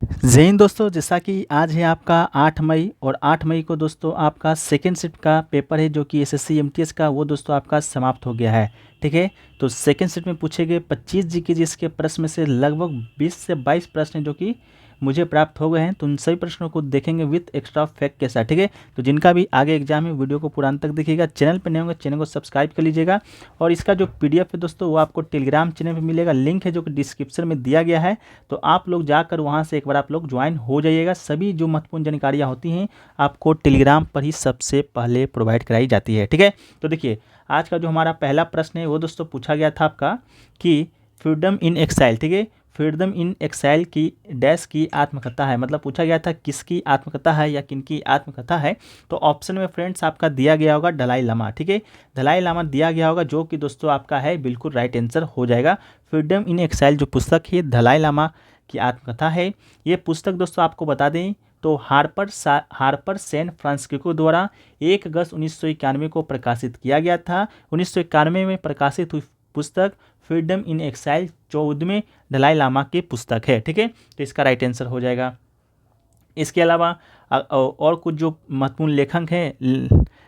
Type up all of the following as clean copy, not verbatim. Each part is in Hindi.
जय हिंद दोस्तों। जैसा कि आज है आपका 8 मई और 8 मई को दोस्तों आपका सेकेंड शिफ्ट का पेपर है जो कि एसएससी एमटीएस का, वो दोस्तों आपका समाप्त हो गया है। ठीक है, तो सेकेंड शिफ्ट में पूछे गए 25 जीके जिसके प्रश्न में से लगभग 20 से 22 प्रश्न हैं जो कि मुझे प्राप्त हो गए हैं। तो उन सभी प्रश्नों को देखेंगे विथ एक्स्ट्रा फैक्ट के साथ। ठीक है, तो जिनका भी आगे एग्जाम है वीडियो को पूरा अंत तक देखिएगा। चैनल पर नए होंगे चैनल को सब्सक्राइब कर लीजिएगा। और इसका जो पीडीएफ है दोस्तों वो आपको टेलीग्राम चैनल पर मिलेगा, लिंक है जो कि डिस्क्रिप्शन में दिया गया है। तो आप लोग जाकर वहाँ से एक बार आप लोग ज्वाइन हो जाइएगा। सभी जो महत्वपूर्ण जानकारियाँ होती हैं आपको टेलीग्राम पर ही सबसे पहले प्रोवाइड कराई जाती है। ठीक है, तो देखिए आज का जो हमारा पहला प्रश्न है वो दोस्तों पूछा गया था आपका कि फ्रीडम इन एक्साइल। ठीक है, फ्रीडम इन एक्साइल की डैश की आत्मकथा है, मतलब पूछा गया था किसकी आत्मकथा है या किनकी आत्मकथा है। तो ऑप्शन में फ्रेंड्स आपका दिया गया होगा दलाई लामा। ठीक है, दलाई लामा दिया गया होगा जो कि दोस्तों आपका है बिल्कुल राइट आंसर हो जाएगा। फ्रीडम इन एक्साइल जो पुस्तक है दलाई लामा की आत्मकथा है। ये पुस्तक दोस्तों आपको बता दें तो हार्पर सैन फ्रांसिस्को द्वारा 1 अगस्त 1991 को प्रकाशित किया गया था। 1991 में प्रकाशित हुई पुस्तक फ्रीडम इन एक्साइल 14वें दलाई लामा की पुस्तक है। ठीक है, तो इसका राइट आंसर हो जाएगा। इसके अलावा और कुछ जो महत्वपूर्ण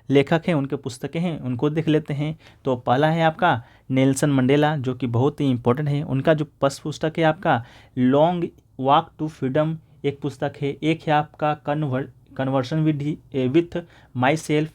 लेखक हैं उनके पुस्तकें हैं उनको देख लेते हैं। तो पहला है आपका नेल्सन मंडेला जो कि बहुत ही इंपॉर्टेंट है। उनका जो पुस्तक है आपका लॉन्ग वॉक टू फ्रीडम एक पुस्तक है। एक है आपका कन्वर्सन विथ माई सेल्फ।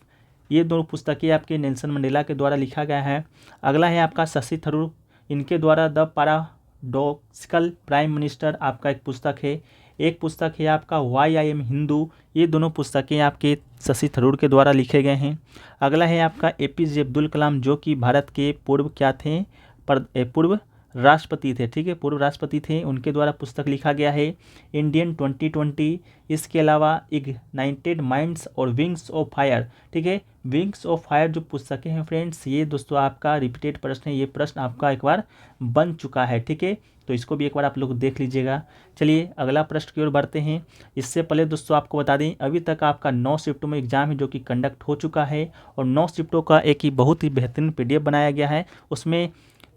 ये दोनों पुस्तकें आपके नेल्सन मंडेला के द्वारा लिखा गया है। अगला है आपका शशि थरूर, इनके द्वारा द पैराडॉक्सिकल प्राइम मिनिस्टर आपका एक पुस्तक है। एक पुस्तक है आपका वाई आई एम हिंदू। ये दोनों पुस्तकें आपके शशि थरूर के द्वारा लिखे गए हैं। अगला है आपका एपीजे अब्दुल कलाम जो कि भारत के पूर्व क्या थे पूर्व राष्ट्रपति थे। ठीक है, पूर्व राष्ट्रपति थे, उनके द्वारा पुस्तक लिखा गया है इंडियन 2020। इसके अलावा इग्नाइटेड माइंड्स और विंग्स ऑफ फायर। ठीक है, विंग्स ऑफ फायर जो पुस्तकें हैं फ्रेंड्स ये दोस्तों आपका रिपीटेड प्रश्न है, ये प्रश्न आपका एक बार बन चुका है। ठीक है, तो इसको भी एक बार आप लोग देख लीजिएगा। चलिए अगला प्रश्न की ओर बढ़ते हैं। इससे पहले दोस्तों आपको बता दें अभी तक आपका 9 शिफ्टों में एग्जाम है जो कि कंडक्ट हो चुका है और 9 शिफ्टों का एक ही बहुत ही बेहतरीन पीडीएफ बनाया गया है। उसमें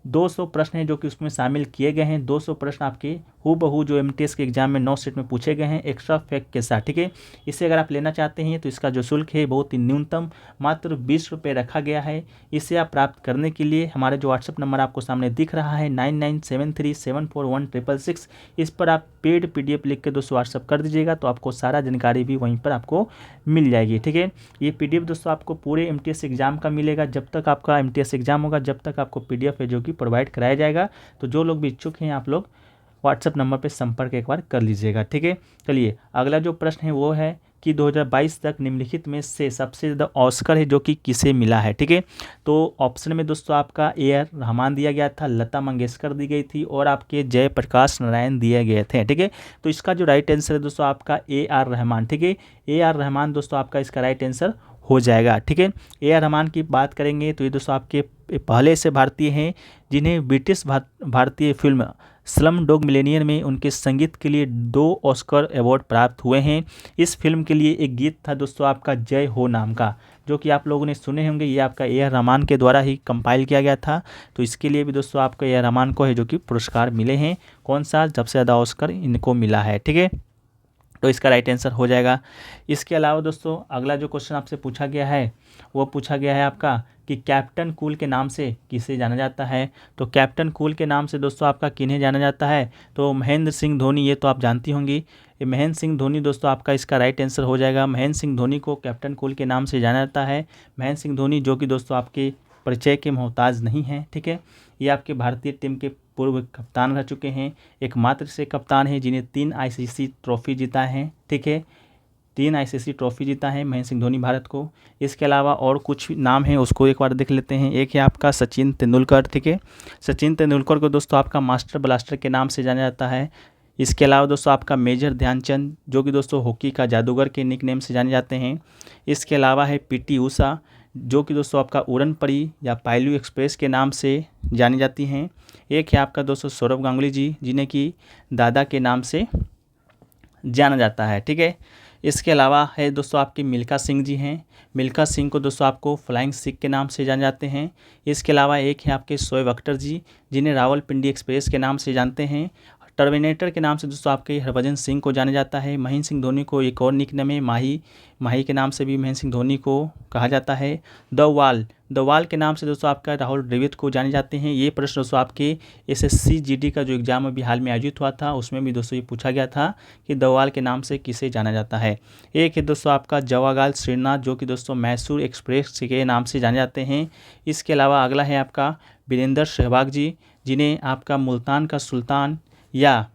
200 प्रश्न हैं जो कि उसमें शामिल किए गए हैं। 200 प्रश्न आपके हूबहू जो एमटीएस के एग्जाम में 9 सेट में पूछे गए हैं एक्स्ट्रा फैक्ट के साथ। ठीक है, इसे अगर आप लेना चाहते हैं तो इसका जो शुल्क है बहुत ही न्यूनतम मात्र 20 रुपये रखा गया है। इसे आप प्राप्त करने के लिए हमारे जो व्हाट्सअप नंबर आपको सामने दिख रहा है 9973741666, इस पर आप पेड पीडीएफ लिख के दोस्तों व्हाट्सअप कर दीजिएगा तो आपको सारा जानकारी भी वहीं पर आपको मिल जाएगी। ठीक है, ये पीडीएफ दोस्तों आपको पूरे एमटीएस एग्जाम का मिलेगा। जब तक आपका एमटीएस एग्जाम होगा जब तक आपको पीडीएफ है जो कि प्रोवाइड कराया जाएगा। तो जो लोग भी इच्छुक हैं आप लोग व्हाट्सएप नंबर पे संपर्क एक बार कर लीजिएगा। ठीक है, चलिए अगला जो प्रश्न है वो है कि 2022 तक निम्नलिखित में से सबसे ज़्यादा ऑस्कर है जो कि किसे मिला है। ठीक है, तो ऑप्शन में दोस्तों आपका AR रहमान दिया गया था, लता मंगेशकर दी गई थी और आपके जयप्रकाश नारायण दिए गए थे। ठीक है, तो इसका जो राइट आंसर है दोस्तों आपका AR रहमान। ठीक है, AR रहमान दोस्तों आपका इसका राइट आंसर हो जाएगा। ठीक है, AR रहमान की बात करेंगे तो ये दोस्तों आपके पहले से भारतीय हैं जिन्हें ब्रिटिश भारतीय फिल्म स्लम डॉग मिलेनियर में उनके संगीत के लिए 2 ऑस्कर अवार्ड प्राप्त हुए हैं। इस फिल्म के लिए एक गीत था दोस्तों आपका जय हो नाम का जो कि आप लोगों ने सुने होंगे। ये आपका AR रहमान के द्वारा ही कंपाइल किया गया था। तो इसके लिए भी दोस्तों आपको AR रहमान को है जो कि पुरस्कार मिले हैं। कौन सा सबसे ज़्यादा ऑस्कर इनको मिला है। ठीक है, तो इसका राइट आंसर हो जाएगा। इसके अलावा दोस्तों अगला जो क्वेश्चन आपसे पूछा गया है वो पूछा गया है आपका कि कैप्टन कूल के नाम से किसे जाना जाता है। तो कैप्टन कूल के नाम से दोस्तों आपका किन्हें जाना जाता है तो महेंद्र सिंह धोनी, ये तो आप जानती होंगी। ये महेंद्र सिंह धोनी दोस्तों आपका इसका राइट आंसर हो जाएगा। महेंद्र सिंह धोनी को कैप्टन कूल के नाम से जाना जाता है। महेंद्र सिंह धोनी जो कि दोस्तों आपके परिचय के मोहताज नहीं हैं। ठीक है, ये आपके भारतीय टीम के पूर्व कप्तान रह चुके हैं, एकमात्र से कप्तान हैं जिन्हें 3 ICC ट्रॉफी जीता है। ठीक है, 3 ICC ट्रॉफी जीता है महेंद्र सिंह धोनी भारत को। इसके अलावा और कुछ नाम हैं उसको एक बार देख लेते हैं। एक है आपका सचिन तेंदुलकर। ठीक है, सचिन तेंदुलकर को दोस्तों आपका मास्टर ब्लास्टर के नाम से जाना जाता है। इसके अलावा दोस्तों आपका मेजर ध्यानचंद जो कि दोस्तों हॉकी का जादूगर के निकनेम से जाने जाते हैं। इसके अलावा है PT ऊषा जो कि दोस्तों आपका उड़न परी या पायलू एक्सप्रेस के नाम से जानी जाती हैं। एक है आपका दोस्तों सौरव गांगुली जी जिन्हें कि दादा के नाम से जाना जाता है। ठीक है, इसके अलावा है दोस्तों आपके मिल्खा सिंह जी हैं। मिल्खा सिंह को दोस्तों आपको फ्लाइंग सिख के नाम से जाने जाते हैं। इसके अलावा एक है आपके शोएब अख्तर जी जिन्हें रावलपिंडी एक्सप्रेस के नाम से जानते हैं। टर्मिनेटर के नाम से दोस्तों आपके हरभजन सिंह को जाना जाता है। महेंद्र सिंह धोनी को एक और निकनेम है माही, माही के नाम से भी महेंद्र सिंह धोनी को कहा जाता है। द वाल के नाम से दोस्तों आपका राहुल द्रविड़ को जाने जाते हैं। ये प्रश्न दोस्तों आपके एसएससी जीडी का जो एग्जाम अभी हाल में आयोजित हुआ था उसमें भी दोस्तों ये पूछा गया था कि द वाल के नाम से किसे जाना जाता है। एक है दोस्तों आपका जवाहरलाल श्रीनाथ, जो कि दोस्तों मैसूर एक्सप्रेस के नाम से जाने जाते हैं। इसके अलावा अगला है आपका वीरेंद्र सहवाग जी, जिन्हें आपका मुल्तान का सुल्तान या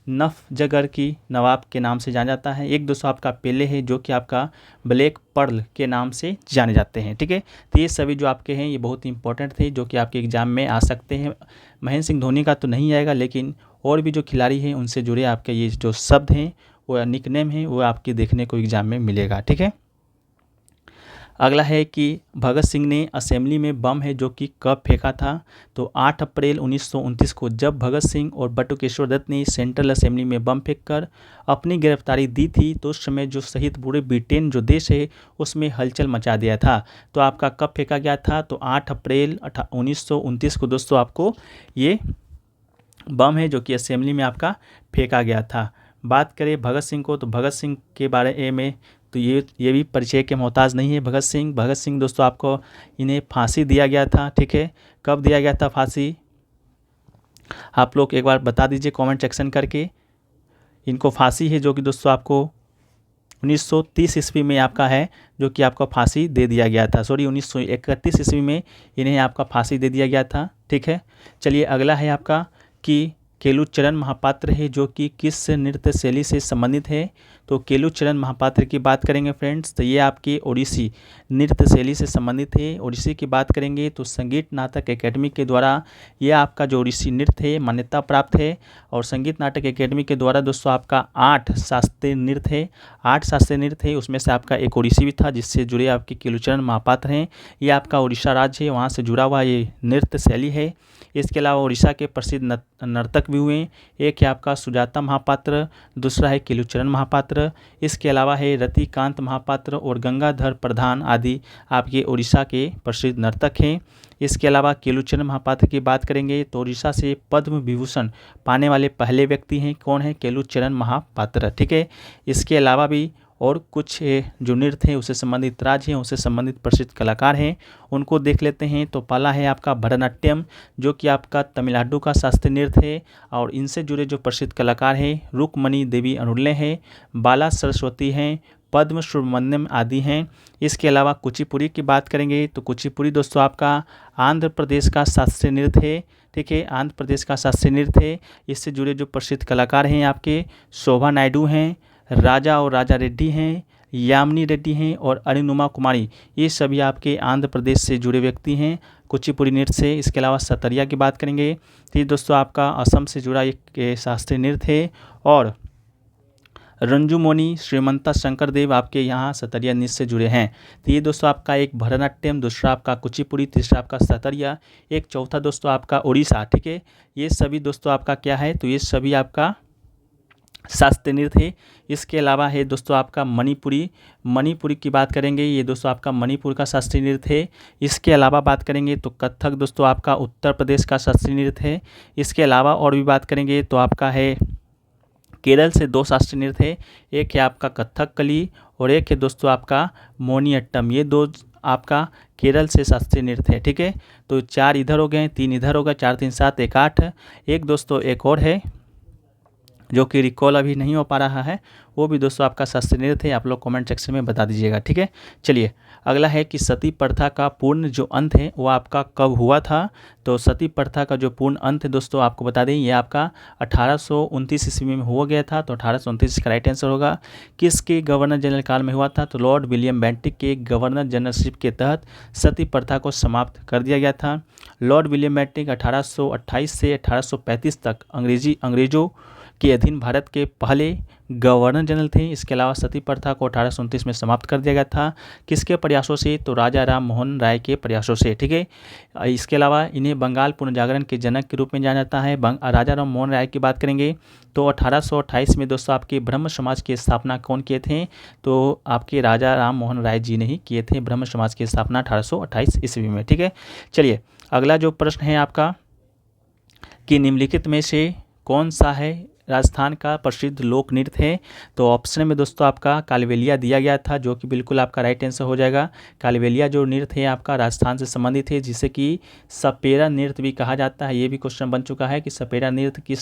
नफजगर की नवाब के नाम से जाना जाता है। एक दोस्तों आपका पेले है, जो कि आपका ब्लैक पर्ल के नाम से जाने जाते हैं। ठीक है, तो ये सभी जो आपके हैं ये बहुत ही इंपॉर्टेंट थे, जो कि आपके एग्जाम में आ सकते हैं। महेंद्र सिंह धोनी का तो नहीं आएगा, लेकिन और भी जो खिलाड़ी हैं उनसे जुड़े आपके ये जो शब्द हैं वो निकनेम हैं वो आपके देखने को एग्जाम में मिलेगा। ठीक है, अगला है कि भगत सिंह ने असेंबली में बम है जो कि कब फेंका था। तो 8 अप्रैल 1929 को जब भगत सिंह और बटुकेश्वर दत्त ने सेंट्रल असेंबली में बम फेंककर अपनी गिरफ्तारी दी थी, तो उस समय जो सहित पूरे ब्रिटेन जो देश है उसमें हलचल मचा दिया था। तो आपका कब फेंका गया था, तो 8 अप्रैल 1929 को दोस्तों आपको ये बम है जो कि असेंबली में आपका फेंका गया था। बात करें भगत सिंह को, तो भगत सिंह के बारे में तो ये भी परिचय के मोहताज नहीं है। भगत सिंह दोस्तों आपको इन्हें फांसी दिया गया था। ठीक है, कब दिया गया था फांसी, आप लोग एक बार बता दीजिए कमेंट सेक्शन करके। इनको फांसी है जो कि दोस्तों आपको 1930 ईस्वी में आपका है, जो कि आपको फांसी दे दिया गया था। 1931 ईस्वी में इन्हें आपका फांसी दे दिया गया था। ठीक है, चलिए अगला है आपका कि केलुचरण महापात्र है, जो कि किस नृत्य शैली से संबंधित है। तो केलुचरण महापात्र की बात करेंगे फ्रेंड्स, तो ये आपकी ओडिसी नृत्य शैली से संबंधित है। ओडिसी की बात करेंगे तो संगीत नाटक एकेडमी के द्वारा ये आपका जो ओडिसी नृत्य है मान्यता प्राप्त है। और संगीत नाटक एकेडमी के द्वारा दोस्तों आपका 8 शास्त्रीय नृत्य है, 8 शास्त्रीय नृत्य है, उसमें से आपका एक ओडिसी भी था जिससे जुड़े आपके केलुचरण महापात्र हैं। ये आपका उड़ीसा राज्य है, वहाँ से जुड़ा हुआ ये नृत्य शैली है। इसके अलावा उड़ीसा के प्रसिद्ध नर्तक भी हुए, एक है आपका सुजाता महापात्र, दूसरा है केलुचरण महापात्र। इसके अलावा है रतिकांत महापात्र और गंगाधर प्रधान आदि आपके उड़ीसा के प्रसिद्ध नर्तक हैं। इसके अलावा केलुचरण महापात्र की बात करेंगे तो उड़ीसा से पद्म विभूषण पाने वाले पहले व्यक्ति हैं, कौन है, केलुचरण महापात्र। ठीक है, इसके अलावा भी और कुछ जो नृत्य हैं उससे संबंधित राज्य हैं, उससे संबंधित प्रसिद्ध कलाकार हैं, उनको देख लेते हैं। तो पहला है आपका भरतनाट्यम, जो कि आपका तमिलनाडु का शास्त्रीय नृत्य है। और इनसे जुड़े जो प्रसिद्ध कलाकार हैं रुक्मणी देवी अनुल्ले हैं, बाला सरस्वती हैं, पद्म सुब्रमण्यम आदि हैं। इसके अलावा कुचिपुड़ी की बात करेंगे तो कुचिपुड़ी दोस्तों आपका आंध्र प्रदेश का शास्त्रीय नृत्य है। ठीक है, आंध्र प्रदेश का शास्त्रीय नृत्य है। इससे जुड़े जो प्रसिद्ध कलाकार हैं आपके शोभा नायडू हैं, राजा और राजा रेड्डी हैं, यामिनी रेड्डी हैं और अरुणिमा कुमारी, ये सभी आपके आंध्र प्रदेश से जुड़े व्यक्ति हैं कुचिपुड़ी नृत्य से। इसके अलावा सतरिया की बात करेंगे तो ये दोस्तों आपका असम से जुड़ा एक शास्त्रीय नृत्य है। और रंजुमोनी श्रीमंता शंकरदेव आपके यहाँ सतरिया नृत्य से जुड़े हैं। तो ये दोस्तों आपका एक भरतनाट्यम, दूसरा आपका कुचिपुड़ी, तीसरा आपका सतरिया, एक चौथा दोस्तों आपका उड़ीसा। ठीक है, ये सभी दोस्तों आपका क्या है, तो ये सभी आपका शास्त्रीय नृत्य है। इसके अलावा है दोस्तों आपका मणिपुरी की बात करेंगे, ये दोस्तों आपका मणिपुर का शास्त्रीय नृत्य है। इसके अलावा बात करेंगे तो कथक दोस्तों आपका उत्तर प्रदेश का शास्त्रीय नृत्य है। इसके अलावा और भी बात करेंगे तो आपका है केरल से 2 शास्त्रीय नृत्य है, एक है आपका कथकली और एक है दोस्तों आपका मोहिनीअट्टम। ये 2 आपका केरल से शास्त्रीय नृत्य है। ठीक है, तो 4 इधर हो गए, 3 इधर होगा, 4 3 7 1 8। एक दोस्तों एक और है जो कि रिकॉल अभी नहीं हो पा रहा है, वो भी दोस्तों आपका शास्त्रीय नृत्य है, आप लोग कमेंट सेक्शन में बता दीजिएगा। ठीक है, चलिए अगला है कि सती प्रथा का पूर्ण जो अंत है वो आपका कब हुआ था। तो सती प्रथा का जो पूर्ण अंत है दोस्तों आपको बता दें, ये आपका 1829 ईस्वी में हो गया था। तो 1829 का राइट आंसर होगा। किसके गवर्नर जनरल काल में हुआ था, तो लॉर्ड विलियम बेंटिक के गवर्नर जनरलशिप के तहत सती प्रथा को समाप्त कर दिया गया था। लॉर्ड विलियम बेंटिक 1828 से 1835 तक अंग्रेजों के अधीन भारत के पहले गवर्नर जनरल थे। इसके अलावा सती प्रथा को 1829 में समाप्त कर दिया गया था। किसके प्रयासों से, तो राजा राम मोहन राय के प्रयासों से। ठीक है, इसके अलावा इन्हें बंगाल पुनर्जागरण के जनक के रूप में जाना जाता है। राजा राम मोहन राय की बात करेंगे तो 1828 में दोस्तों आपके ब्रह्म समाज की स्थापना कौन किए थे, तो आपके राजा राम मोहन राय जी ने ही किए थे ब्रह्म समाज की स्थापना 1828 ईस्वी में। ठीक है, चलिए अगला जो प्रश्न है आपका कि निम्नलिखित में से कौन सा है राजस्थान का प्रसिद्ध लोक नृत्य है? तो ऑप्शन में दोस्तों आपका कालबेलिया दिया गया था, जो कि बिल्कुल आपका राइट आंसर हो जाएगा। कालबेलिया जो नृत्य है आपका राजस्थान से संबंधित है, जिसे कि सपेरा नृत्य भी कहा जाता है। ये भी क्वेश्चन बन चुका है कि सपेरा नृत्य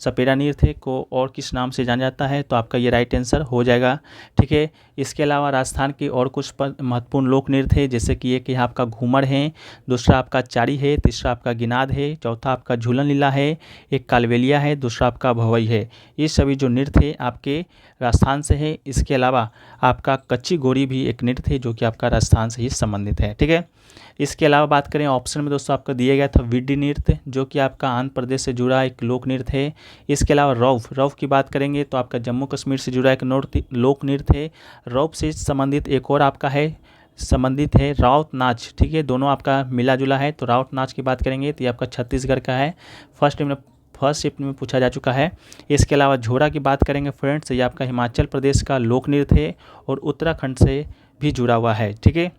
सपेरा नृत्य को और किस नाम से जाना जाता है, तो आपका ये राइट आंसर हो जाएगा। ठीक है, इसके अलावा राजस्थान के और कुछ महत्वपूर्ण लोक नृत्य है, जैसे कि एक यहाँ आपका घूमर है, दूसरा आपका चारी है, तीसरा आपका गिनाद है, चौथा आपका झूलन लीला है, एक कालबेलिया है, दूसरा आपका भवई है। ये सभी जो नृत्य है आपके राजस्थान से है। इसके अलावा आपका कच्ची गोरी भी एक नृत्य है, जो कि आपका राजस्थान से ही संबंधित है। ठीक है, इसके अलावा बात करें ऑप्शन में दोस्तों आपको दिया गया था विड्डी नृत्य, जो कि आपका आंध्र प्रदेश से जुड़ा एक लोक नृत्य है। इसके अलावा रौफ की बात करेंगे तो आपका जम्मू कश्मीर से जुड़ा एक लोक नृत्य है। रौफ से संबंधित एक और आपका संबंधित है राउत नाच। ठीक है, दोनों आपका मिला जुला है। तो राउत नाच की बात करेंगे तो ये आपका छत्तीसगढ़ का है, फर्स्ट शिफ्ट में पूछा जा चुका है। इसके अलावा झोरा की बात करेंगे फ्रेंड्स, ये आपका हिमाचल प्रदेश का लोक नृत्य है और उत्तराखंड से भी जुड़ा हुआ है। ठीक है,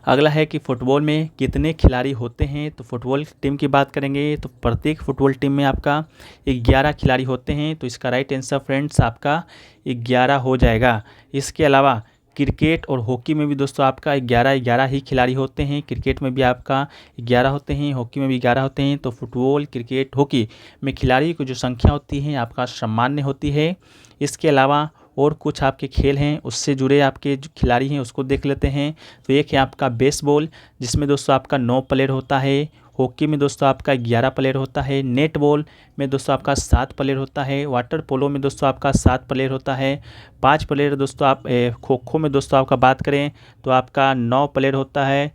अगला है कि फुटबॉल में कितने खिलाड़ी होते हैं? तो फुटबॉल टीम की बात करेंगे तो प्रत्येक फुटबॉल टीम में आपका 11 खिलाड़ी होते हैं। तो इसका राइट आंसर फ्रेंड्स आपका 11 हो जाएगा। इसके अलावा क्रिकेट और हॉकी में भी दोस्तों आपका 11 ही खिलाड़ी होते हैं। क्रिकेट में भी आपका 11 होते हैं, हॉकी में भी 11 होते हैं। तो फुटबॉल, क्रिकेट, हॉकी में खिलाड़ी की जो संख्या होती है आपका सामान्य होती है। इसके अलावा और कुछ आपके खेल हैं उससे जुड़े आपके जो खिलाड़ी हैं उसको देख लेते हैं। तो एक है आपका बेसबॉल, जिसमें दोस्तों आपका 9 प्लेयर होता है। हॉकी में दोस्तों आपका 11 प्लेयर होता है। नेट बॉल में दोस्तों आपका 7 प्लेयर होता है। वाटर पोलो में दोस्तों आपका 7 प्लेयर होता है। 5 प्लेयर दोस्तों आप खो खो में दोस्तों आपका बात करें तो आपका 9 प्लेयर होता है।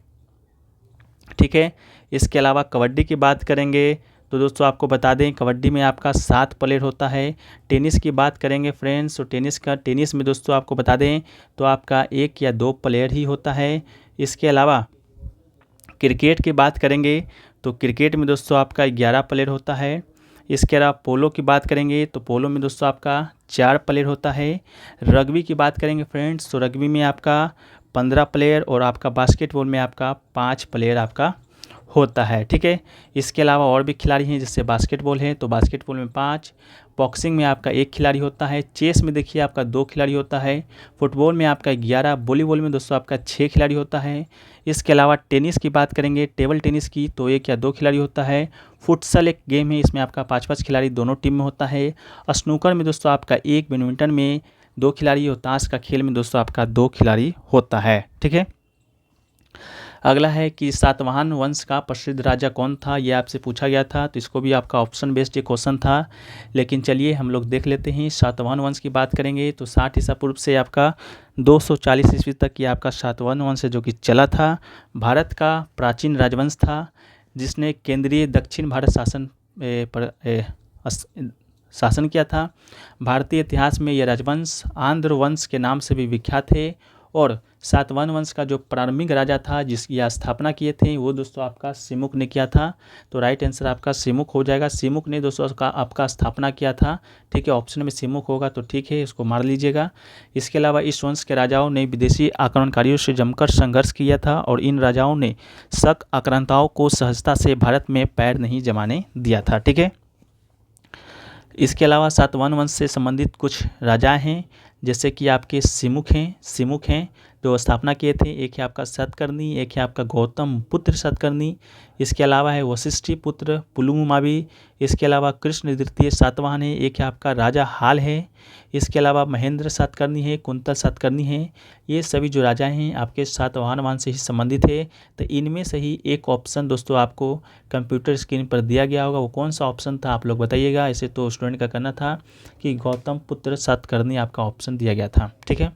ठीक है, इसके अलावा कबड्डी की बात करेंगे तो दोस्तों आपको बता दें कबड्डी में आपका 7 प्लेयर होता है। टेनिस की बात करेंगे फ्रेंड्स तो टेनिस में दोस्तों आपको बता दें तो आपका 1 या 2 प्लेयर ही होता है। इसके अलावा क्रिकेट की बात करेंगे तो क्रिकेट में दोस्तों आपका 11 प्लेयर होता है। इसके अलावा पोलो की बात करेंगे तो पोलो में दोस्तों आपका 4 प्लेयर होता है। रग्बी की बात करेंगे फ्रेंड्स तो रग्बी में आपका 15 प्लेयर और आपका बास्केटबॉल में आपका 5 प्लेयर आपका होता है। ठीक है, इसके अलावा और भी खिलाड़ी हैं, जैसे बास्केटबॉल है तो बास्केटबॉल में 5, बॉक्सिंग में आपका 1 खिलाड़ी होता है। चेस में देखिए आपका 2 खिलाड़ी होता है। फुटबॉल में आपका 11, वॉलीबॉल में दोस्तों आपका 6 खिलाड़ी होता है। इसके अलावा टेनिस की बात करेंगे, टेबल टेनिस की, तो 1 या 2 खिलाड़ी होता है। फुटसल एक गेम है, इसमें आपका 5-5 खिलाड़ी दोनों टीम में होता है। स्नूकर में दोस्तों आपका 1, बैडमिंटन में 2 खिलाड़ी और ताश का खेल में दोस्तों आपका 2 खिलाड़ी होता है। ठीक है, अगला है कि सातवाहन वंश का प्रसिद्ध राजा कौन था? ये आपसे पूछा गया था, तो इसको भी आपका ऑप्शन बेस्ड ये क्वेश्चन था, लेकिन चलिए हम लोग देख लेते हैं। सातवाहन वंश की बात करेंगे तो 60 ईसा पूर्व से आपका 240 ईस्वी तक ये आपका सातवाहन वंश है, जो कि चला था। भारत का प्राचीन राजवंश था, जिसने केंद्रीय दक्षिण भारत शासन किया था। भारतीय इतिहास में यह राजवंश आंध्र वंश के नाम से भी विख्यात है। और सातवाहन वंश का जो प्रारंभिक राजा था जिसकी स्थापना किए थे वो दोस्तों आपका सिमुक ने किया था। तो राइट आंसर आपका सिमुक हो जाएगा। सिमुक ने दोस्तों आपका स्थापना किया था। ठीक है, ऑप्शन में सिमुक होगा तो ठीक है, इसको मार लीजिएगा। इसके अलावा इस वंश के राजाओं ने विदेशी आक्रमणकारियों से जमकर संघर्ष किया था और इन राजाओं ने शक आक्रांताओं को सहजता से भारत में पैर नहीं जमाने दिया था। ठीक है, इसके अलावा सातवाहन वंश से संबंधित कुछ राजा हैं, जैसे कि आपके सिमुक हैं जो स्थापना किए थे। एक है आपका सतकर्णी, एक है आपका गौतम पुत्र सतकर्णी। इसके अलावा है वशिष्ठी पुत्र पुलुमावी। इसके अलावा कृष्ण द्वितीय सातवाहन है। एक है आपका राजा हाल है। इसके अलावा महेंद्र सातकर्णी है, कुंतल सातकर्णी है। ये सभी जो राजा हैं आपके सातवाहन वंश से ही संबंधित है। तो इनमें से ही एक ऑप्शन दोस्तों आपको कंप्यूटर स्क्रीन पर दिया गया होगा, वो कौन सा ऑप्शन था आप लोग बताइएगा। ऐसे तो स्टूडेंट का करना था कि गौतम पुत्र सातकर्णी आपका ऑप्शन दिया गया था। ठीक है,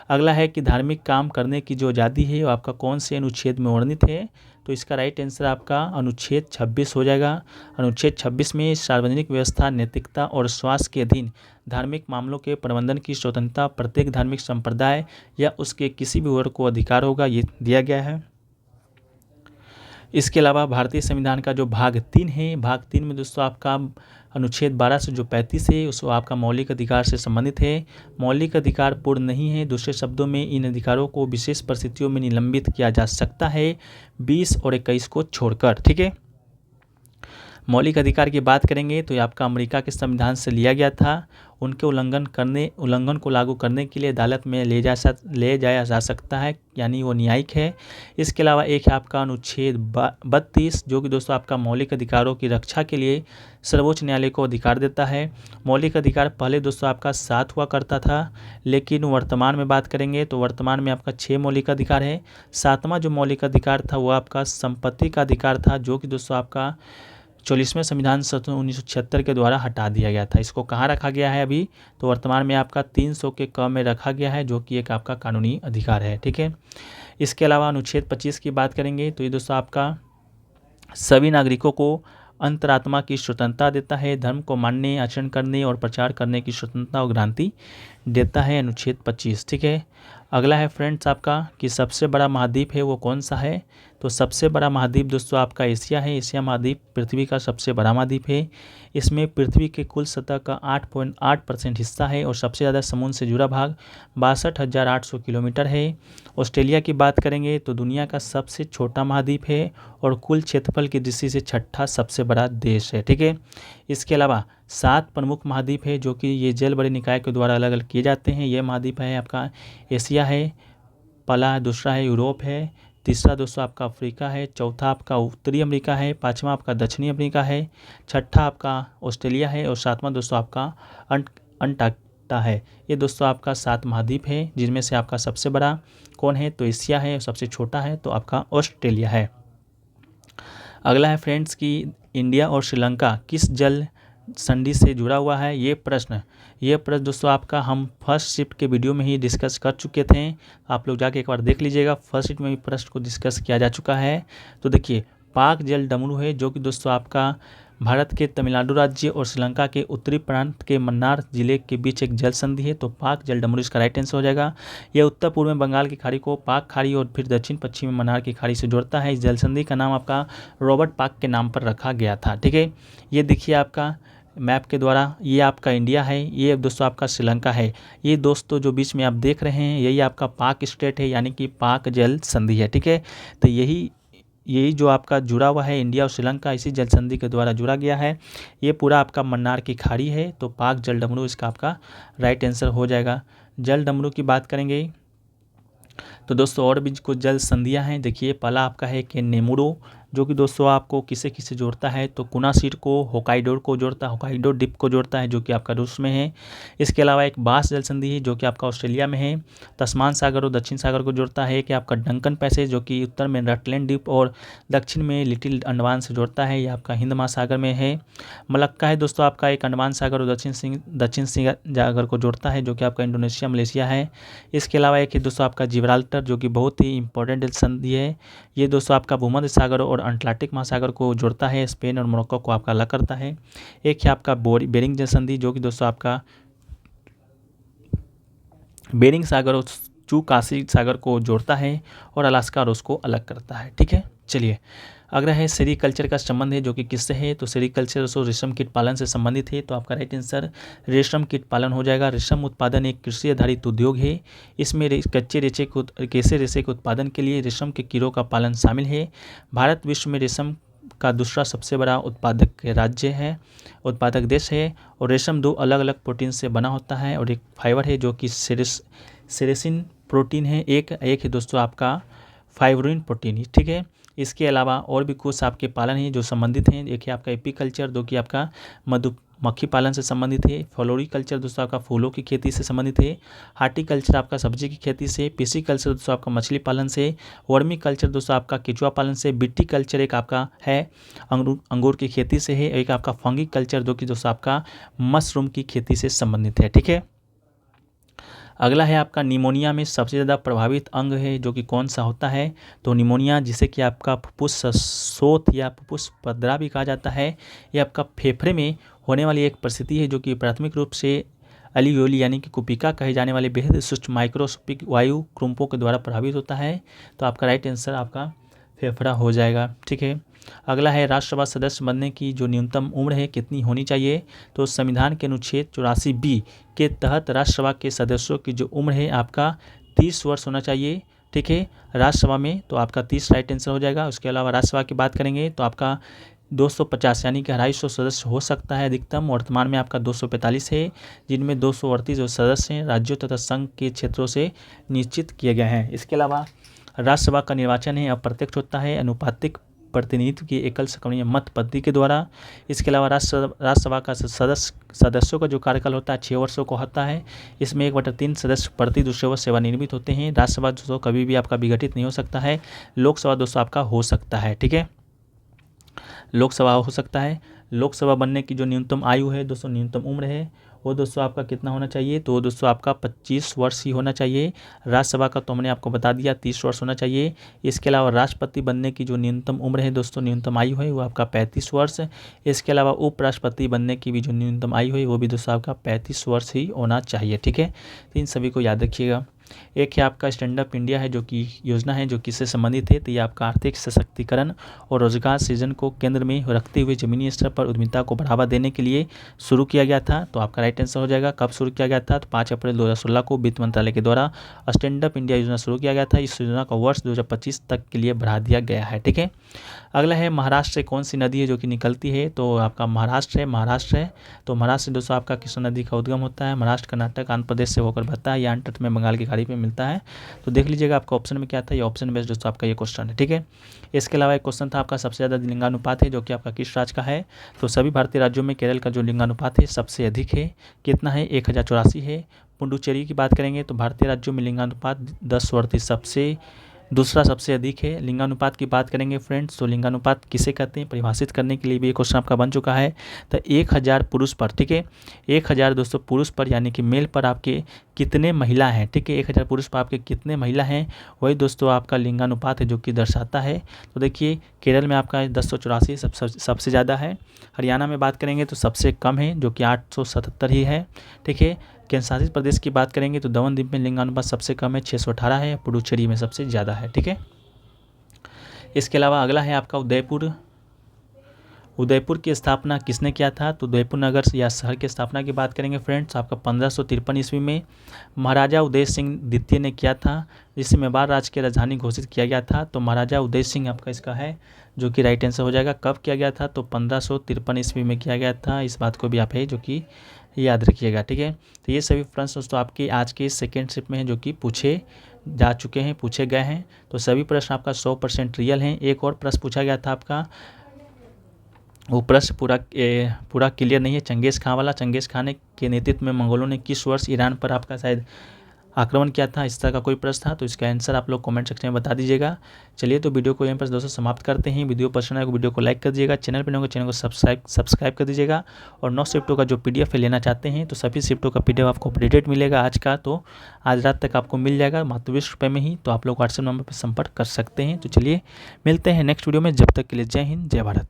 अगला है कि धार्मिक काम करने की जो आज़ादी है वो आपका कौन से अनुच्छेद में वर्णित है? तो इसका राइट आंसर आपका अनुच्छेद 26 हो जाएगा। अनुच्छेद 26 में सार्वजनिक व्यवस्था, नैतिकता और स्वास्थ्य के अधीन धार्मिक मामलों के प्रबंधन की स्वतंत्रता प्रत्येक धार्मिक संप्रदाय या उसके किसी भी वर्ग को अधिकार होगा, ये दिया गया है। इसके अलावा भारतीय संविधान का जो भाग 3 है, भाग 3 में दोस्तों आपका अनुच्छेद 12 से जो 35 है उसको आपका मौलिक अधिकार से संबंधित है। मौलिक अधिकार पूर्ण नहीं है, दूसरे शब्दों में इन अधिकारों को विशेष परिस्थितियों में निलंबित किया जा सकता है, 20 और 21 को छोड़कर। ठीक है, मौलिक अधिकार की बात करेंगे तो ये आपका अमेरिका के संविधान से लिया गया था। उनके उल्लंघन को लागू करने के लिए अदालत में ले जाया जा सकता है, यानी वो न्यायिक है। इसके अलावा एक है आपका अनुच्छेद 32 जो कि दोस्तों आपका मौलिक अधिकारों की रक्षा के लिए सर्वोच्च न्यायालय को अधिकार देता है। मौलिक अधिकार पहले दोस्तों आपका 7 हुआ करता था, लेकिन वर्तमान में बात करेंगे तो वर्तमान में आपका 6 मौलिक अधिकार है। 7वां जो मौलिक अधिकार था वो आपका संपत्ति का अधिकार था, जो कि दोस्तों आपका 44वें संविधान संशोधन 1976 के द्वारा हटा दिया गया था। इसको कहाँ रखा गया है अभी, तो वर्तमान में आपका 300 के क में रखा गया है, जो कि एक आपका कानूनी अधिकार है। ठीक है, इसके अलावा अनुच्छेद 25 की बात करेंगे तो ये दोस्तों आपका सभी नागरिकों को अंतरात्मा की स्वतंत्रता देता है, धर्म को मानने, आचरण करने और प्रचार करने की स्वतंत्रता और क्रांति देता है, अनुच्छेद 25। ठीक है, अगला है फ्रेंड्स आपका कि सबसे बड़ा महाद्वीप है वो कौन सा है, तो सबसे बड़ा महाद्वीप दोस्तों आपका एशिया है। एशिया महाद्वीप पृथ्वी का सबसे बड़ा महाद्वीप है। इसमें पृथ्वी के कुल सतह का 8.8% हिस्सा है और सबसे ज़्यादा समुद्र से जुड़ा भाग 62,800 किलोमीटर है। ऑस्ट्रेलिया की बात करेंगे तो दुनिया का सबसे छोटा महाद्वीप है और कुल क्षेत्रफल की दृष्टि से 6ठा सबसे बड़ा देश है। ठीक है, इसके अलावा 7 प्रमुख महाद्वीप है जो कि ये जल बड़े निकाय के द्वारा अलग अलग किए जाते हैं। ये महाद्वीप है आपका एशिया है, पहला दूसरा है यूरोप है, तीसरा दोस्तों आपका अफ्रीका है, चौथा आपका उत्तरी अमेरिका है, पाँचवा आपका दक्षिणी अमेरिका है, छठा आपका ऑस्ट्रेलिया है और सातवां दोस्तों आपका अंटार्कटिका है। ये दोस्तों आपका 7 महाद्वीप है, जिनमें से आपका सबसे बड़ा कौन है, तो एशिया है, सबसे छोटा है तो आपका ऑस्ट्रेलिया है। अगला है फ्रेंड्स कि इंडिया और श्रीलंका किस जल संधि से जुड़ा हुआ है। ये प्रश्न दोस्तों आपका हम फर्स्ट शिफ्ट के वीडियो में ही डिस्कस कर चुके थे। आप लोग जाके एक बार देख लीजिएगा, फर्स्ट शिफ्ट में भी प्रश्न को डिस्कस किया जा चुका है। तो देखिए, पाक जल डमरू है जो कि दोस्तों आपका भारत के तमिलनाडु राज्य और श्रीलंका के उत्तरी प्रांत के मन्नार जिले के बीच एक जल संधि है। तो पाक जल डमरू इसका राइट आंसर हो जाएगा। यह उत्तर पूर्व में बंगाल की खाड़ी को पाक खाड़ी और फिर दक्षिण पश्चिम में मन्नार की खाड़ी से जोड़ता है। इस जल संधि का नाम आपका रॉबर्ट पाक के नाम पर रखा गया था। ठीक है, ये देखिए आपका मैप के द्वारा, ये आपका इंडिया है, ये दोस्तों आपका श्रीलंका है। ये दोस्तों जो बीच में आप देख रहे हैं यही आपका पाक स्टेट है, यानी कि पाक जल संधि है। ठीक है, तो यही जो आपका जुड़ा हुआ है इंडिया और श्रीलंका, इसी जल संधि के द्वारा जुड़ा गया है। ये पूरा आपका मन्नार की खाड़ी है, तो पाक जल डमरू इसका आपका राइट आंसर हो जाएगा। जल डमरू की बात करेंगे तो दोस्तों और भी कुछ जल संधियाँ हैं। देखिए, पहला आपका है कि नेमुरो, जो कि दोस्तों आपको किसे किसे जोड़ता है, तो कुनासिर को होकाइडो को जोड़ता है, होकाइडो द्वीप को जोड़ता है जो कि आपका रूस में है। इसके अलावा एक बास जल संधि है जो कि आपका ऑस्ट्रेलिया में है, तस्मान सागर और दक्षिण सागर को जोड़ता है। कि आपका डंकन पैसेज जो कि उत्तर में रटलैंड द्वीप और दक्षिण में लिटिल अंडमान से जोड़ता है, ये आपका हिंद महासागर में है। मलक्का है दोस्तों आपका एक अंडमान सागर और दक्षिण सागर को जोड़ता है, जो कि आपका इंडोनेशिया मलेशिया है। इसके अलावा एक है दोस्तों आपका जिब्राल्टर, जो कि बहुत ही इंपॉर्टेंट जल संधि है। ये दोस्तों आपका भूमध्य सागर और अटलांटिक महासागर को जोड़ता है, स्पेन और मोरक्को को आपका अलग करता है। एक है आपका बेरिंग जल संधि, जो कि दोस्तों आपका बेरिंग सागर और चुकासी सागर को जोड़ता है और अलास्का और उसको अलग करता है। ठीक है, चलिए अगला है सेरीकल्चर का संबंध है, जो कि किससे है, तो सेरीकल्चर दोस्तों रेशम कीट पालन से संबंधित है। तो आपका राइट आंसर रेशम कीट पालन हो जाएगा। रेशम उत्पादन एक कृषि आधारित उद्योग है। इसमें कैसे रेशे के उत्पादन के लिए रेशम के कीड़ों का पालन शामिल है। भारत विश्व में रेशम का दूसरा सबसे बड़ा उत्पादक देश है और रेशम 2 अलग अलग प्रोटीन से बना होता है और एक फाइबर है जो कि सेरेसिन प्रोटीन है, एक है दोस्तों आपका फाइब्रोइन प्रोटीन है। ठीक है, इसके अलावा और भी कुछ आपके पालन हैं जो संबंधित हैं। एक है आपका एपीकल्चर, जो कि आपका मधुमक्खी पालन से संबंधित है। फ्लोरिकल्चर दोस्तों आपका फूलों की खेती से संबंधित है। हार्टिकल्चर आपका सब्जी की खेती से। पिसीकल्चर दोस्तों आपका मछली पालन से। वर्मी कल्चर दोस्तों आपका केचुआ पालन से। विटीकल्चर एक आपका है अंगूर की खेती से है। एक आपका फंगी कल्चर जो कि दोस्तों आपका मशरूम की खेती से संबंधित है। ठीक है, अगला है आपका निमोनिया में सबसे ज़्यादा प्रभावित अंग है जो कि कौन सा होता है, तो निमोनिया जिसे कि आपका फुफ्फुस शोथ या फुफ्फुस पदरा भी कहा जाता है, ये आपका फेफड़े में होने वाली एक परिस्थिति है जो कि प्राथमिक रूप से एलियोली यानी कि कुपिका कहे जाने वाले बेहद सूक्ष्म माइक्रोस्कोपिक वायु क्रुम्पों के द्वारा प्रभावित होता है। तो आपका राइट आंसर आपका फेफड़ा हो जाएगा। ठीक है, अगला है राज्यसभा सदस्य बनने की जो न्यूनतम उम्र है कितनी होनी चाहिए, तो संविधान के अनुच्छेद 84B के तहत राज्यसभा के सदस्यों की जो उम्र है आपका 30 वर्ष होना चाहिए। ठीक है, राज्यसभा में तो आपका 30 राइट आंसर हो जाएगा। उसके अलावा राज्यसभा की बात करेंगे तो आपका 250 यानी कि 250 सदस्य हो सकता है अधिकतम। वर्तमान में आपका 245 है, जिनमें 238 जो सदस्य हैं राज्यों तथा संघ के क्षेत्रों से निश्चित किए गए हैं। इसके अलावा राज्यसभा का निर्वाचन है अप्रत्यक्ष होता है, अनुपातिक प्रतिनिधित्व की एकल सक्रिय मत पद्धति के द्वारा। इसके अलावा राज्यसभा का सदस्यों का जो कार्यकाल होता है 6 वर्षों का होता है। इसमें 1/3 सदस्य प्रति दूसरे वर्ष सेवानिवृत्त होते हैं। राज्यसभा दोस्तों कभी भी आपका विघटित नहीं हो सकता है। लोकसभा दोस्तों आपका हो सकता है, ठीक है, लोकसभा हो सकता है। लोकसभा बनने की जो न्यूनतम आयु है दोस्तों, न्यूनतम उम्र है वो दोस्तों आपका कितना होना चाहिए, तो दोस्तों आपका 25 वर्ष ही होना चाहिए। राज्यसभा का तो हमने आपको बता दिया 30 वर्ष होना चाहिए। इसके अलावा राष्ट्रपति बनने की जो न्यूनतम उम्र है दोस्तों, न्यूनतम आयु है वो आपका 35 वर्ष। इसके अलावा उपराष्ट्रपति बनने की भी जो न्यूनतम आयु है वो भी दोस्तों आपका 35 वर्ष ही होना चाहिए, ठीक है। तो इन सभी को याद रखिएगा। एक है आपका स्टैंड अप इंडिया है जो कि योजना है जो किससे संबंधित है, तो ये आपका आर्थिक सशक्तिकरण और रोजगार सृजन को केंद्र में रखते हुए जमीनी स्तर पर उद्यमिता को बढ़ावा देने के लिए शुरू किया गया था। तो आपका राइट आंसर हो जाएगा कब शुरू किया गया था, तो 5 अप्रैल 2016 को वित्त मंत्रालय के द्वारा स्टैंड अप इंडिया योजना शुरू किया गया था। इस योजना का वर्ष 2025 तक के लिए बढ़ा दिया गया है, ठीक है। अगला है महाराष्ट्र से कौन सी नदी है जो कि निकलती है, तो आपका महाराष्ट्र है। तो महाराष्ट्र से दोस्तों आपका कृष्णा नदी का उद्गम होता है। महाराष्ट्र कर्नाटक आंध्र प्रदेश से होकर बहता है, या अंततः में बंगाल की खाड़ी में मिलता है। तो देख लीजिएगा आपका ऑप्शन में क्या था, ये ऑप्शन बेस्ड दोस्तों आपका ये क्वेश्चन है, ठीक है। इसके अलावा एक क्वेश्चन था आपका सबसे ज़्यादा लिंगानुपात है जो कि आपका किस राज्य का है, तो सभी भारतीय राज्यों में केरल का जो लिंगानुपात है सबसे अधिक है, कितना है 1084 है। पुडुचेरी की बात करेंगे तो भारतीय राज्यों में लिंगानुपात 10/32 दूसरा सबसे अधिक है। लिंगानुपात की बात करेंगे फ्रेंड्स, तो लिंगानुपात किसे कहते हैं परिभाषित करने के लिए भी ये क्वेश्चन आपका बन चुका है। तो 1000 पुरुष पर, ठीक है, 1000 दोस्तों पुरुष पर यानी कि मेल पर आपके कितने महिला हैं, ठीक है, 1000 पुरुष पर आपके कितने महिला हैं, वही दोस्तों आपका लिंगानुपात है जो कि दर्शाता है। तो देखिए केरल में आपका 1084 सबसे ज़्यादा है। हरियाणा में बात करेंगे तो सबसे कम है जो कि 877 ही है, ठीक है। केंद्र शासित प्रदेश की बात करेंगे तो दमन द्वीप में लिंगानुपात सबसे कम है 618 है, पुडुचेरी में सबसे ज़्यादा है, ठीक है। इसके अलावा अगला है आपका उदयपुर की स्थापना किसने किया था, तो उदयपुर नगर या शहर की स्थापना की बात करेंगे फ्रेंड्स आपका 1553 ईस्वी में महाराजा उदय सिंह द्वितीय ने किया था, जिसे मेवाड़ राज्य की राजधानी घोषित किया गया था। तो महाराजा उदय सिंह आपका इसका है जो कि राइट आंसर हो जाएगा। कब किया गया था, तो 1553 ईस्वी में किया गया था। इस बात को भी आप है जो कि याद रखिएगा, ठीक है। तो ये सभी प्रश्न दोस्तों आपके आज के सेकेंड शिफ्ट में हैं जो कि पूछे गए हैं। तो सभी प्रश्न आपका 100% रियल हैं। एक और प्रश्न पूछा गया था आपका, वो प्रश्न पूरा क्लियर नहीं है, चंगेज़ खां वाला। चंगेज़ खान के नेतृत्व में मंगोलों ने किस वर्ष ईरान पर आपका शायद आक्रमण किया था, इस तरह का कोई प्रश्न था। तो इसका आंसर आप लोग कमेंट सेक्शन में बता दीजिएगा। चलिए तो वीडियो को यहीं पर दोस्तों समाप्त करते हैं। वीडियो पसंद आए तो वीडियो को लाइक कर दीजिएगा, चैनल पर नए हो चैनल को सब्सक्राइब कर दीजिएगा। और 9 शिफ्टों का जो PDF है लेना चाहते हैं तो सभी शिफ्टों का PDF आपको अपडेटेड मिलेगा आज का, तो आज रात तक आपको मिल जाएगा मात्र 20 रुपये में ही। तो आप लोग व्हाट्सएप नंबर पर संपर्क कर सकते हैं। तो चलिए मिलते हैं नेक्स्ट वीडियो में, जब तक के लिए जय हिंद जय भारत।